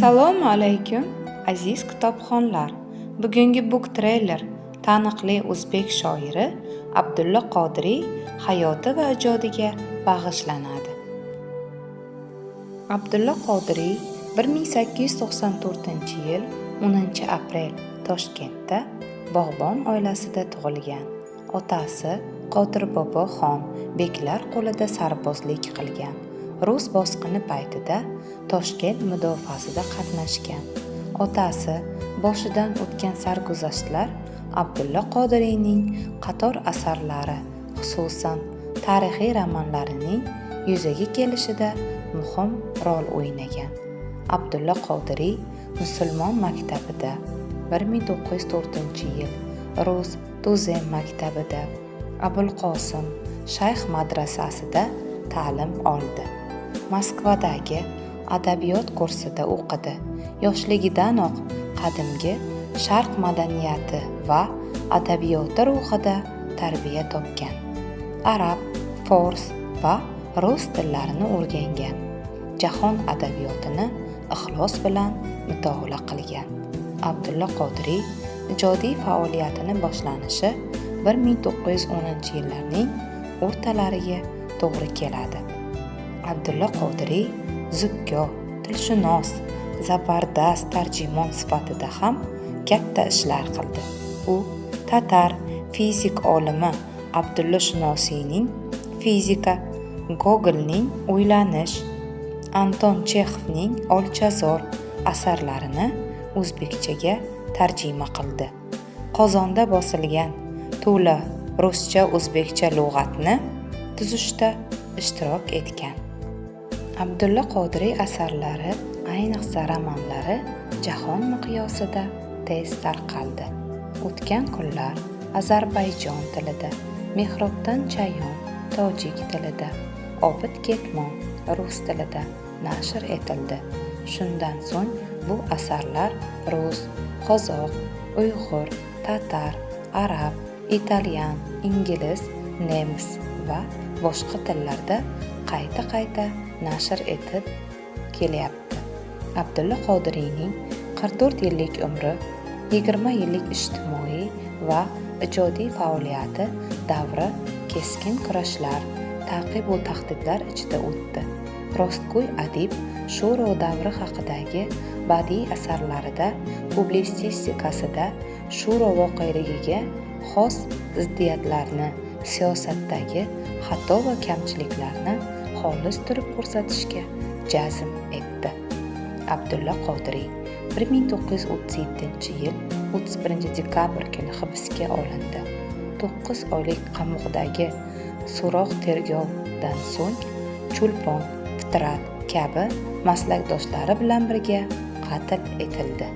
Assalomu alaykum aziz kitobxonlar. Bugungi book trailer taniqli o'zbek shoiri Abdulla Qodiriy hayoti va ijodiga bag'ishlanadi. Abdulla Qodiriy 1894-yil 10-aprel Toshkentda bog'bon oilasida tug'ilgan. Otasi Qodir Bobo xon beklar qo'lida sarbozlik qilgan. Rus bosqini paytida Toshkent mudofaasida qatnashgan. Otasi boshidan o'tgan sarguzashtlar Abdulla Qodiriyning qator asarlari, xususan tarixiy romanlarining yuzaga kelishida muhim rol o'ynagan. Abdulla Qodiriy musulmon maktabida 1904-yil, Rus Tuzem maktabida, Abul Qosim shayx madrasasida ta'lim oldi. Moskvadagi adabiyot kursida o'qidi. Yoshligidanoq qadimgi sharq madaniyati va adabiyoti ruhida tarbiya topgan. Arab, fors va rus tillarini o'rgangan. Jahon adabiyotini ixlos bilan mutolaa qilgan. Abdulla Qodiriy ijodiy faoliyatini boshlanishi 1910-yillarning o'rtalariga to'g'ri keladi. Abdulla Qodiriy zukko, tilshunos, zabardast tarjimon sifatida ham katta ishlar qildi. U tatar fizik olimi Abdulla Shunosiyning Fizika, Gogolning O'ylanish, Anton Chexovning Olchazor asarlarini o'zbekchaga tarjima qildi. Qozonda bosilgan to'la ruscha-o'zbekcha lug'atni tuzishda ishtirok etgan. Abdulla Qodiriy asarlari, ayniqsa romanlari jahon miqyosida tez tarqaldi. O'tgan kunlar Ozarbayjon tilida, Mehrobdan chayon tojik tilida, Obid ketmon rus tilida nashr etildi. Shundan so'ng bu asarlar rus, qozoq, uyg'ur, tatar, arab, italyan, ingliz, nemis va boshqa tillarda qayta nashr etib kelyapti. Abdulla Qodiriyning 44 yillik umri, 20 yillik ijtimoiy va ijodiy faoliyati davri keskin kurashlar, ta'qib va tahdidlar ichida o'tdi. Rostgo'y adib sho'ro davri haqidagi badiiy asarlarida, publitsistikasida sho'ro voqeligiga xos ziddiyatlarni, siyosatdagi xato va kamchiliklarni xolis turib ko'rsatishga jazm etdi. Abdulla Qodiriy 1937-yil 31 dekabr kuni hibsga olindi. 9 oylik qamoqdagi so'roq tergovdan so'ng Cho'lpon, Fitrat kabi maslakdoshlari bilan birga qatl etildi.